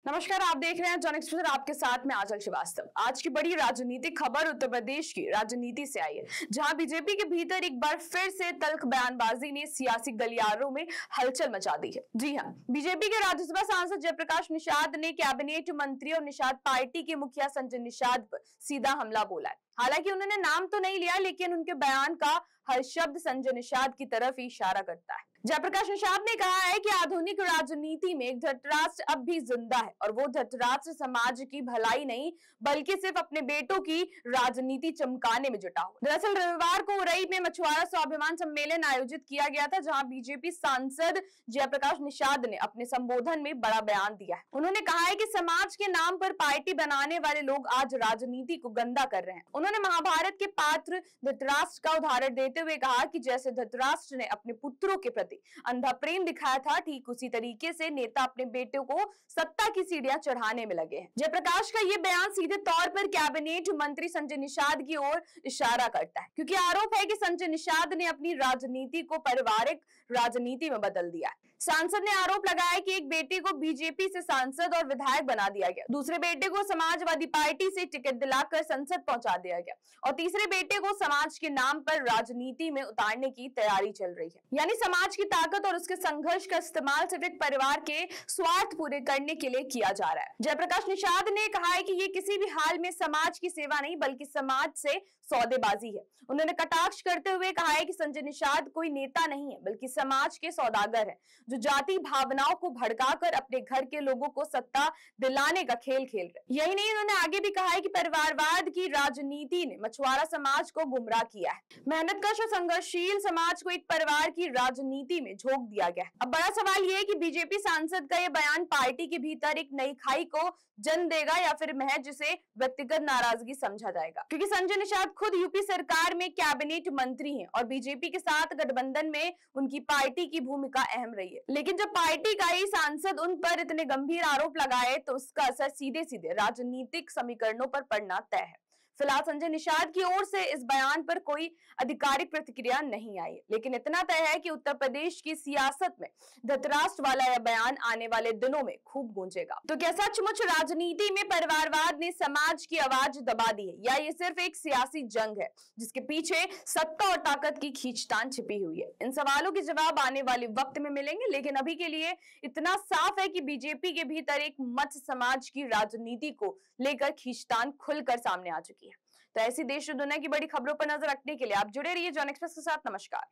नमस्कार, आप देख रहे हैं जन एक्सप्रेस। आपके साथ में आंचल श्रीवास्तव। आज की बड़ी राजनीतिक खबर उत्तर प्रदेश की राजनीति से आई है, जहां बीजेपी के भीतर एक बार फिर से तल्ख बयानबाजी ने सियासी गलियारों में हलचल मचा दी है। जी हां, बीजेपी के राज्यसभा सांसद जयप्रकाश निषाद ने कैबिनेट मंत्री और निषाद पार्टी के मुखिया संजय निषाद पर सीधा हमला बोला है। हालांकि उन्होंने नाम तो नहीं लिया, लेकिन उनके बयान का हर शब्द संजय निषाद की तरफ ही इशारा करता है। जयप्रकाश निषाद ने कहा है कि आधुनिक राजनीति में एक धृतराष्ट्र अब भी जिंदा है और वो धृतराष्ट्र समाज की भलाई नहीं बल्कि सिर्फ अपने बेटों की राजनीति चमकाने में जुटा हुआ। दरअसल रविवार को उरई में मछुआरा स्वाभिमान सम्मेलन आयोजित किया गया था, जहां बीजेपी सांसद जयप्रकाश निषाद ने अपने संबोधन में बड़ा बयान दिया है। उन्होंने कहा है कि समाज के नाम पर पार्टी बनाने वाले लोग आज राजनीति को गंदा कर रहे हैं। उन्होंने महाभारत के पात्र धृतराष्ट्र का उदाहरण देते हुए कहा कि जैसे धृतराष्ट्र ने अपने पुत्रों के प्रति अंधा प्रेम दिखाया था, ठीक उसी तरीके से नेता अपने बेटों को सत्ता की सीढ़ियां चढ़ाने में लगे हैं। जयप्रकाश का ये बयान सीधे तौर पर कैबिनेट मंत्री संजय निषाद की ओर इशारा करता है, क्योंकि आरोप है कि संजय निषाद ने अपनी राजनीति को पारिवारिक राजनीति में बदल दिया। सांसद ने आरोप लगाया कि एक बेटे को बीजेपी से सांसद और विधायक बना दिया गया, दूसरे बेटे को समाजवादी पार्टी से टिकट दिलाकर संसद पहुंचा दिया गया और तीसरे बेटे को समाज के नाम पर राजनीति में उतारने की तैयारी चल रही है। यानी समाज की ताकत और उसके संघर्ष का इस्तेमाल सिर्फ एक परिवार के स्वार्थ पूरे करने के लिए किया जा रहा है। जयप्रकाश निषाद ने कहा है कि ये किसी भी हाल में समाज की सेवा नहीं बल्कि समाज से सौदेबाजी है। उन्होंने कटाक्ष करते हुए कहा है कि संजय निषाद कोई नेता नहीं है बल्कि समाज के सौदागर है, जो जाति भावनाओं को भड़काकर अपने घर के लोगों को सत्ता दिलाने का खेल खेल रहे। यही नहीं, उन्होंने आगे भी कहा है कि परिवारवाद की राजनीति ने मछुआरा समाज को गुमराह किया है। मेहनतकश और संघर्षशील समाज को एक परिवार की राजनीति में झोंक दिया गया। अब बड़ा सवाल यह है कि बीजेपी सांसद का यह बयान पार्टी के भीतर एक नई खाई को जन्म देगा या फिर महज जिसे व्यक्तिगत नाराजगी समझा जाएगा, क्योंकि संजय निषाद खुद यूपी सरकार में कैबिनेट मंत्री हैं और बीजेपी के साथ गठबंधन में उनकी पार्टी की भूमिका अहम रही है। लेकिन जब पार्टी का ही सांसद उन पर इतने गंभीर आरोप लगाए तो उसका असर सीधे सीधे राजनीतिक समीकरणों पर पड़ना तय है। फिलहाल संजय निषाद की ओर से इस बयान पर कोई आधिकारिक प्रतिक्रिया नहीं आई, लेकिन इतना तय है कि उत्तर प्रदेश की सियासत में धृतराष्ट्र वाला यह बयान आने वाले दिनों में खूब गूंजेगा। तो क्या सचमुच राजनीति में परिवारवाद ने समाज की आवाज दबा दी है, या ये सिर्फ एक सियासी जंग है जिसके पीछे सत्ता और ताकत की खींचतान छिपी हुई है? इन सवालों के जवाब आने वाले वक्त में मिलेंगे, लेकिन अभी के लिए इतना साफ है कि बीजेपी के भीतर एक मत्स्य समाज की राजनीति को लेकर खींचतान खुलकर सामने आ चुकी है। तो ऐसी देश और दुनिया की बड़ी खबरों पर नजर रखने के लिए आप जुड़े रहिए जन एक्सप्रेस के साथ। नमस्कार।